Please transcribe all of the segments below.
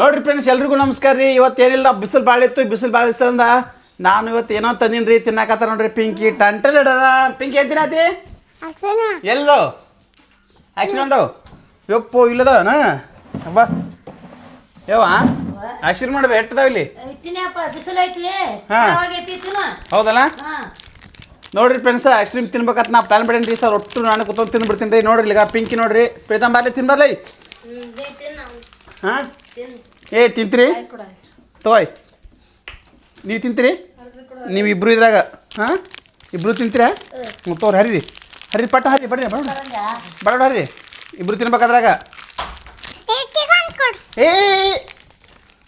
ನೋಡ್ರಿ ಫ್ರೆಂಡ್ಸ್ ಎಲ್ರಿಗೂ ನಮಸ್ಕಾರ ರೀ. ಇವತ್ತು ಏನಿಲ್ಲ, ಬಿಸಿಲು ಭಾಳ ಇತ್ತು. ಬಿಸಿಲು ಭಾಳ ಇಸ್ತಂದ ನಾನು ಇವತ್ತು ಏನೋ ತಂದೀನಿ ರೀ. ತಿನ್ನಕತ್ತ ನೋಡ್ರಿ ಪಿಂಕಿ ಟಂಟಲ್ ಇಡೋಣ. ಪಿಂಕಿ ಏನು ತಿನ್ನತಿ? ಎಲ್ಲೋ ಆ್ಯಕ್ಷನ್ ಅಂದವು ಯಪ್ಪು ಇಲ್ಲದವನ ಹಬ್ಬ ಯವ್ವ ಆ್ಯಕ್ಷನ್ ಮಾಡ್ಬೇ ಎಟ್ಟದಾವ ಇಲ್ಲಿ. ಹಾಂ ಹೌದಲ್ಲ. ನೋಡ್ರಿ ಫ್ರೆಂಡ್ಸ್ ಐಸ್ ಕ್ರೀಮ್ ತಿನ್ಬೇಕಂತ ನಾ ಪ್ಲಾನ್ ಮಾಡೇನಿ ರೀ ಸರ್. ಒಟ್ಟು ನಾನು ಕೂತ್ಕೊಂಡು ತಿಂದ್ಬಿಡ್ತೀನಿ ರೀ. ನೋಡ್ರಿ ಈಗ ಪಿಂಕಿ ನೋಡ್ರಿ ಪ್ರೀತಂಬರ್ಲಿ ತಿನ್ಬರ್ಲಿ. ಹಾಂ ತಿಂತೀರಿ ತಗೋಯ್. ನೀವು ತಿಂತೀರಿ? ನೀವು ಇಬ್ಬರು ಇದ್ರಾಗ ಹಾಂ ಇಬ್ಬರು ತಿಂತೀರಾ? ಹ್ಞೂ ತೋರಿ ಹರಿರಿ ಹರಿ ಪಟ್ಟ ಹರಿ ಬಡ್ರಿ ಬಡ ಹರಿ ಇಬ್ಬರು ತಿನ್ಬೇಕಾದ್ರಾಗ.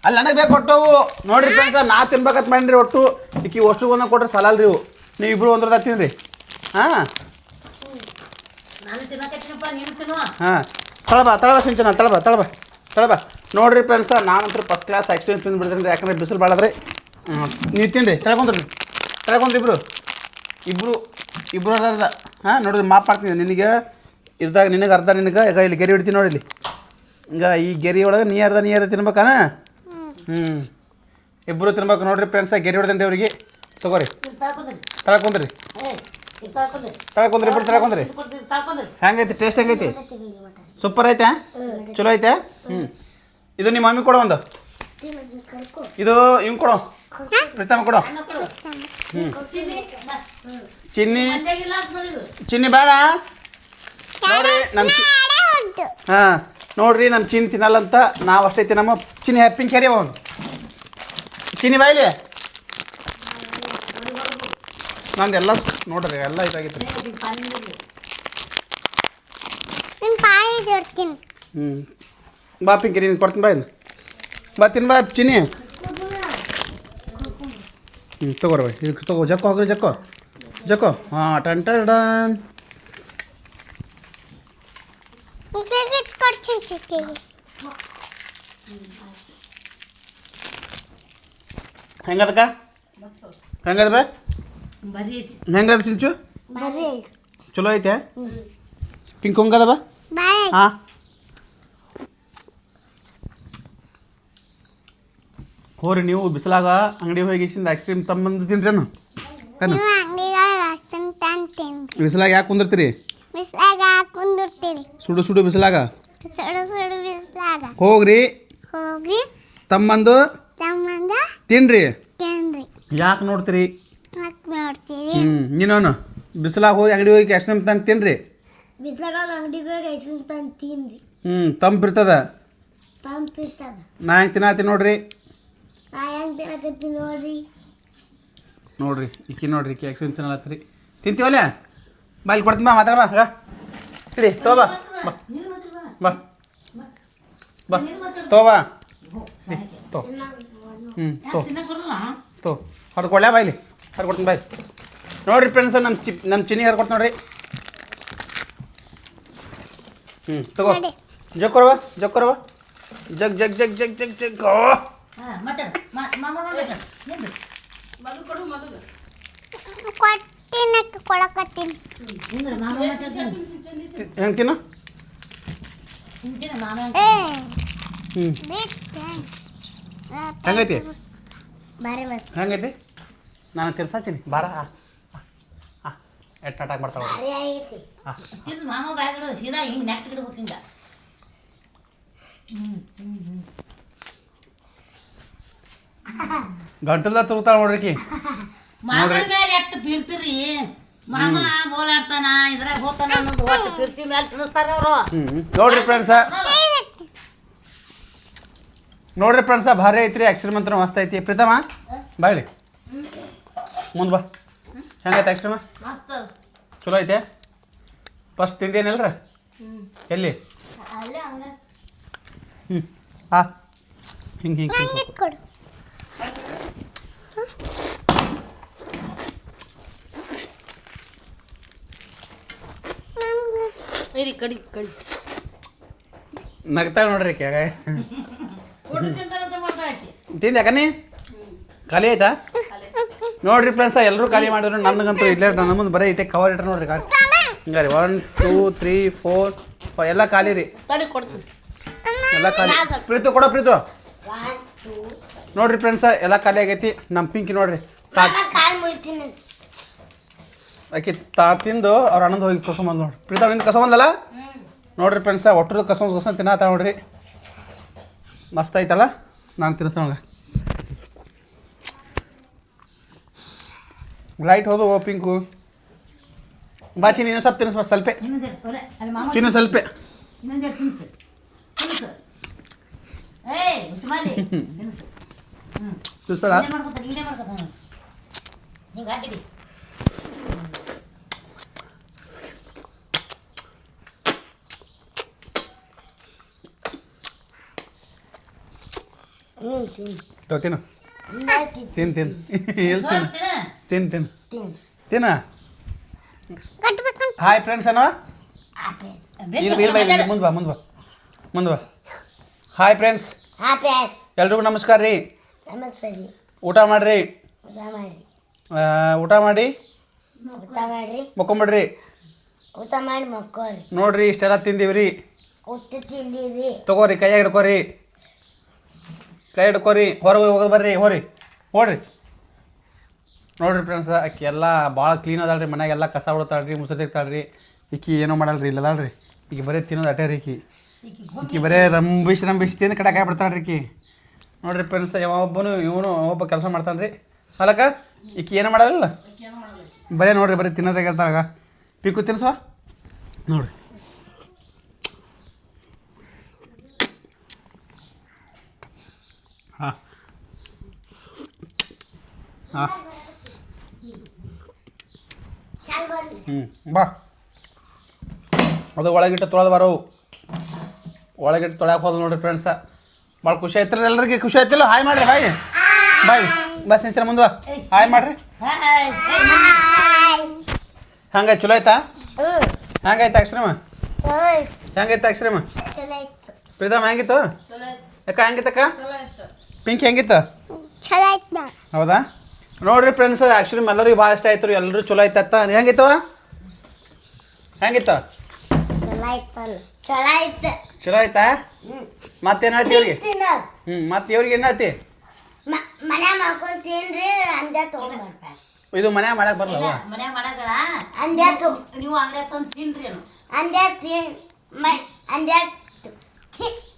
ಅಲ್ಲಿ ನನಗೆ ಬೇಕು ಕೊಟ್ಟವು ನೋಡ್ರಿ ಫ್ರೆಂಡ್ಸ. ನಾ ತಿನ್ಬೇಕಂತ ಮಾಡೀನಿ ಒಟ್ಟು ಈಕಿ ಅಷ್ಟು ಒಂದೊಂದು ಕೊಟ್ರೆ ಸಾಲಲ್ಲ ರೀ. ನೀವು ಇಬ್ಬರು ಒಂದ್ರದ ತಿನ್ನಿರಿ. ಹಾಂ ಹಾಂ ತಳಬ ಸಿಂಚನ ತಳಬ ನೋಡ್ರಿ ಫ್ರೆಂಡ್ಸ. ನಾನಂತೂ ಫಸ್ಟ್ ಕ್ಲಾಸ್ ಐಸ್ ಕ್ರೀಮ್ ತಿಂದುಬಿಡ್ತೀನಿ ರೀ. ಯಾಕಂದ್ರೆ ಬಿಸಿಲು ಭಾಳದ್ರಿ. ನೀವು ತಿನ್ನಿರಿ ತಳ್ಕೊಂಡ್ರಿ ಇಬ್ಬರು ಅರ್ಧ. ಹಾಂ ನೋಡಿರಿ ಮಾಪ್ ಮಾಡ್ತೀನಿ ನಿನಗೆ ಇದ್ದಾಗ ನಿನಗೆ ಅರ್ಧ ನಿನಗೆ ಈಗ ಇಲ್ಲಿ ಗೆರೆ ಹಿಡ್ತೀನಿ ನೋಡಿ ಇಲ್ಲಿ. ಈಗ ಈ ಗೆರೆ ಒಳಗೆ ನೀ ಅರ್ಧ ತಿನ್ಬೇಕಾನ. ಇಬ್ಬರು ತಿನ್ಬೇಕು ನೋಡ್ರಿ ಫ್ರೆಂಡ್ಸ. ಗೆರೆ ಹೊಡ್ದೇನೆ ರೀ ಅವ್ರಿಗೆ. ತಗೋರಿ ತಳ್ಕೊಂಡ್ರಿ ಇಬ್ಬರು ತಳ್ಕೊಂಡ್ರಿ. ಹೆಂಗೈತಿ ಟೇಸ್ಟ್? ಹೆಂಗೈತಿ? ಸೂಪರ್ ಐತೆ? ಚಲೋ ಐತೆ? ಇದು ನಿಮ್ಮ ಮಮ್ಮಿ ಕೊಡೋ ಒಂದು. ಇದು ಹಿಂಗೆ ಕೊಡೋ ಪ್ರೀತಮ್ಮ ಕೊಡೋ. ಚಿನ್ನಿ ಬೇಡ ನೋಡ್ರಿ ನಮ್ಮ ಹಾಂ ನೋಡ್ರಿ ನಮ್ಮ ಚಿನ್ನಿ ತಿನ್ನಲ್ಲಂತ. ನಾವು ಅಷ್ಟೇ ತಿನ್ನಮ್ಮ. ಚಿನ್ನಿ ಪಿಂಕ್ ಕ್ಯಾರಿ ಒಂದು ಚಿನ್ನಿ ಬಾಯಿಲಿ. ನಂದೆಲ್ಲ ನೋಡ್ರಿ ಎಲ್ಲ ಇದಾಗಿತ್ತು. ಬಾ ಪಿಂಕಿ ನೀನು ಕೊಡ್ತೀನಿ ಬಾ ತಿನ್ ಬಾ ಚಿನ್ನಿ. ತಗೋರಿ ಬಾಯ್ ಇದು ತಗೋ. ಜಕ್ಕೋ ಹೋಗ್ರಿ ಜಕ್ಕೋ ಹಾಂ ಟನ್ ಹೆಂಗದಕ್ಕ ಹೆಂಗದ ಬಾ ಹೆಂಗದ ಸಿಂಚು? ಚಲೋ ಐತೆ? ಪಿಂಕ್ ಹಂಗದ ಬಾ. ಹಾಂ ಹೋರಿ ನೀವು ಬಿಸಿಲಾಗ ಅಂಗಡಿ ಹೋಗಿ ಐಸ್ ಕ್ರೀಮ್ ತಮ್ಮಂದು ತಿನ್ರೇನು? ಬಿಸಿಲಾಗ ಯಾಕೆ ಕುಂದಿರ್ತೀರಿ? ಸುಡು ಬಿಸಿಲಾಗ ಹೋಗ್ರಿ ತಮ್ಮಂದು ತಿನ್ರಿ. ಯಾಕೆ ನೋಡ್ತೀರಿ? ನೀನು ಬಿಸಿಲಾಗ ಹೋಗಿ ಅಂಗಡಿ ಹೋಗಿ ಐಸ್ ಕ್ರೀಮ್ ತಂದು ತಿನ್ರಿ. ತಂಪಿರ್ತದ. ನಾ ಹೆಂಗೆ ತಿನ್ನತ್ತೀನಿ ನೋಡ್ರಿ ಈಕಿ ನೋಡ್ರಿ ಈಕಿ ಐಸ್ ಕ್ರೀಮ್ ತಿನ್ನಲತ್ರಿ. ತಿಂತೀವಲ್ಲ ಬಾ ಇಲ್ಲಿ ಕೊಡ್ತೀನಿ. ಬಾ ಮಾತಾಡ ಬಾ ಇಡಿ ತಗೋ ಬಾ ಹೊಡ್ಕೊಳ್ಳ ಬಾಯ್ಲಿ ಹೊಡ್ಕೊಡ್ತೀನಿ ಬಾಯ್. ನೋಡ್ರಿ ಫ್ರೆಂಡ್ಸ್ ನಮ್ಮ ಚಿನ್ನಿಗೆ ಹರ್ಕೊಟ್ಟು ನೋಡ್ರಿ. ತಗೋ ಜಗ್ಕೊರವ ಜಗ್ ಹೆಂಗೆ ತಿನ್ನು? ಹೆಂಗೈತಿ? ನಾನು ತಿರ್ಸಾತೀನಿ ಬಾರ. ಎಟ್ಟು ಅಟ್ಯಾಕ್ ಮಾಡ್ತಾವ. ಗಂಟಲ್ದ ತುರ್ತಾಳ ನೋಡ್ರಿ. ನೋಡ್ರಿ ಫ್ರೆಂಡ್ಸ ಭಾರಿ ಐತ್ರಿ. ಆ್ಯಕ್ಚುಲಿ ಮಾತ್ರ ಮಸ್ತ್ ಐತಿ. ಪ್ರೀತಮ್ಮ ಬಾಯ್ಲಿ ಮುಂದೆ ಬಾ. ಹೆಂಗೈತೆ ಆ್ಯಕ್ಚುಲಿ? ಚಲೋ ಐತೆ? ಫಸ್ಟ್ ತಿಂದೇನಲ್ರ ಎಲ್ಲಿ? ಹಾಂ ಹಿಂಗೆ ನಗ್ತಾಳೆ ನೋಡ್ರಿ ಕ್ಯಾಗ. ತಿಂದ ಯಾಕನಿ ಖಾಲಿ ಆಯ್ತಾ? ನೋಡ್ರಿ ಫ್ರೆಂಡ್ಸ ಎಲ್ಲರೂ ಖಾಲಿ ಮಾಡಿದ್ರು. ನನಗಂತೂ ಇಲ್ಲೇ ನನ್ನ ಮುಂದೆ ಬರೀ ಇಟ್ಟೆ ಕವರ್ ಇಟ್ರೆ ನೋಡ್ರಿ ಖಾಲಿ. ಹಿಂಗಾರಿ 1 2 3 4 ಎಲ್ಲ ಖಾಲಿ ರೀ. ಎಲ್ಲ ಖಾಲಿ. ಪ್ರೀತು ಕೊಡೋ ಪ್ರೀತು ನೋಡ್ರಿ ಫ್ರೆಂಡ್ಸ ಎಲ್ಲ ಖಾಲಿ ಆಗೈತಿ ನಮ್ಮ ಪಿಂಕಿ ನೋಡ್ರಿ ಆಕಿ ತಿಂದು ಅವ್ರ ಅಣ್ಣಂದು ಹೋಗಿ ಕಸ್ಕೊಂಬಂದು ನೋಡ್ರಿ ಪ್ರೀತಾ ನಿಂದು ಕಸ್ಕೊಂಬಂದಲ್ಲ ನೋಡ್ರಿ ಫ್ರೆಂಡ್ಸ ಒಟ್ಟರು ಕಸ್ಕೊಂಡು ತಿನ್ನತ್ತ ನೋಡ್ರಿ ಮಸ್ತ್ ಐತಲ್ಲ ನಾನು ತಿನ್ನಿಸೋಣ ಲೈಟ್ ಹೋದು ಓ ಪಿಂಕು ಬಾಚಿ ನೀನು ಸ್ವಲ್ಪ ತಿನ್ನಿಸ್ಬ ಸ್ವಲ್ಪ ತಿನ್ನು ಸ್ವಲ್ಪ ಸರ ತಿನ್ನು ತಿನ್ ತಿನ್ ಎಲ್ಲಿ ತಿನ್ ತಿನ್ ತಿನ್ ತಿನ್ನ ಹಾಯ್ ಫ್ರೆಂಡ್ಸ್ ಏನೋ ಮುಂದೆ ಬಾ ಹಾಯ್ ಫ್ರೆಂಡ್ಸ್ ಎಲ್ರಿಗೂ ನಮಸ್ಕಾರ ರೀ ಊಟ ಮಾಡಿರಿ ಊಟ ಮಾಡಿ ಮಕ್ಕೊಂಬಿಡ್ರಿ ನೋಡ್ರಿ ಇಷ್ಟೆಲ್ಲ ತಿಂದೀವ್ರಿ ತಗೋರಿ ಕೈ ಹಿಡ್ಕೋರಿ ಹೊರಗೆ ಹೋಗೋದು ಬರ್ರಿ ಹೋಗ್ರಿ ನೋಡ್ರಿ ಫ್ರೆಂಡ್ಸ್ ಆಕಿ ಎಲ್ಲ ಭಾಳ ಕ್ಲೀನ್ ಅದಾಳ್ರಿ ಮನ್ಯಾಗೆಲ್ಲ ಕಸ ಹೊಡ್ತಾಳ್ರಿ ಮುಸುರು ತೆಗ್ತಾಳ್ರಿ ಈಕಿ ಏನೋ ಮಾಡಲ್ರಿ ಇಲ್ಲದಾಳ್ರಿ ಈಗ ಬರೀ ತಿನ್ನೋದು ಅಟೇ ರೀ ಈಕಿ ಬರೇ ರಂಬಿಸಿ ತಿಂದು ಕಡೆ ಕಾಯಿ ಬಿಡ್ತಾಳ್ರಿ ಈಕಿ ನೋಡ್ರಿ ಫ್ರೆಂಡ್ಸ್ ಇವನು ಒಬ್ಬ ಕೆಲಸ ಮಾಡ್ತಾನೆ ರೀ ಅಲ್ಲಕ್ಕ ಈಕಿ ಏನೋ ಮಾಡಲ್ಲ ಬರೀ ತಿನ್ನೋದಾಗ ಇರ್ತಾಗ ಪಿಕ್ಕು ತಿನ್ಸುವ ನೋಡ್ರಿ ಹಾಂ ಬಾ ಅದು ಒಳಗಿಟ್ಟು ತೊಳೆದು ಬರೋವು ಒಳಗಿಟ್ಟು ತೊಳ್ಯಾಕೆ ಹೋದ ನೋಡ್ರಿ ಫ್ರೆಂಡ್ಸ ಭಾಳ ಖುಷಿ ಆಯ್ತಿಲ್ಲ ಎಲ್ಲರಿಗೆ ಖುಷಿ ಆಯ್ತಿಲ್ಲ ಹಾಯ್ ಮಾಡ್ರಿ ಬಾಯ್ ಬಸ್ ನಿಂಚರ ಮುಂದೆ ಹಾಯ್ ಮಾಡ್ರಿ ಹಂಗಾಯ್ತು ಚಲೋ ಆಯ್ತಾ ಹೆಂಗಾಯ್ತು ಅಕ್ಷರಮ್ಮ ಪ್ರೀತಮ್ ಹೆಂಗಿತ್ತು ಯಾಕ ಹೆಂಗಿತ್ತಕ್ಕ ಪಿಂಕಿ ಹೆಂಗಿತ್ತು ಹೌದಾ ನೋಡ್ರಿ ಫ್ರೆಂಡ್ಸ್ ಆ್ಯಕ್ಚುಲಿ ಎಲ್ಲರಿಗೂ ಭಾಳ ಇಷ್ಟ ಆಯ್ತು ಎಲ್ಲರೂ ಚಲೋ ಆಯ್ತತ್ತ ಹೆಂಗಿತ್ತವ ಚಲೋ ಆಯ್ತಾ ಮತ್ತೇನಾಯ್ತು ಇವ್ರಿಗೆ ಮತ್ತೆ ಇವ್ರಿಗೆ ಏನಾಯ್ತಿ ಇದು ಮನ್ಯಾಗ ಮಾಡಕ್ ಬರಲ್ಲ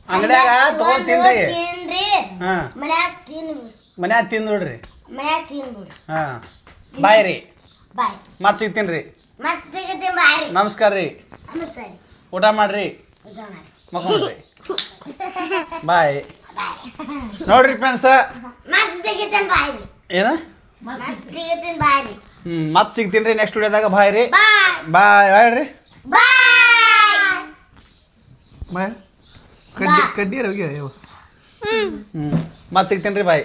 ಅಂಗಡ್ಯಾಗ ತಗೊಂಡ್ ತಿನ್ರಿ ಮನ್ಯಾಗ ತಿಂದು ನೋಡ್ರಿ ಹಾಂ ಬಾಯ್ ರೀ ಮತ್ತೆ ಸಿಗ್ತೀನಿ ನಮಸ್ಕಾರ ರೀ ಊಟ ಮಾಡ್ರಿ ಮಕ್ಕೊಂಡ್ರಿ ಬಾಯ್ ನೋಡ್ರಿ ಫ್ರೆಂಡ್ಸ ಏನು ಮತ್ತೆ ಸಿಗ್ತೀನಿ ರೀ ನೆಕ್ಸ್ಟ್ ವಿಡಿಯೋದಾಗ ಬಾಯ್ ರೀ ಬಾಯ್ ರೀ ಬಾಯ್ ಕಡ್ಡಿ ಹೋಗಿ ಮತ್ತೆ ಸಿಗ್ತೀನಿ ರೀ ಬಾಯ್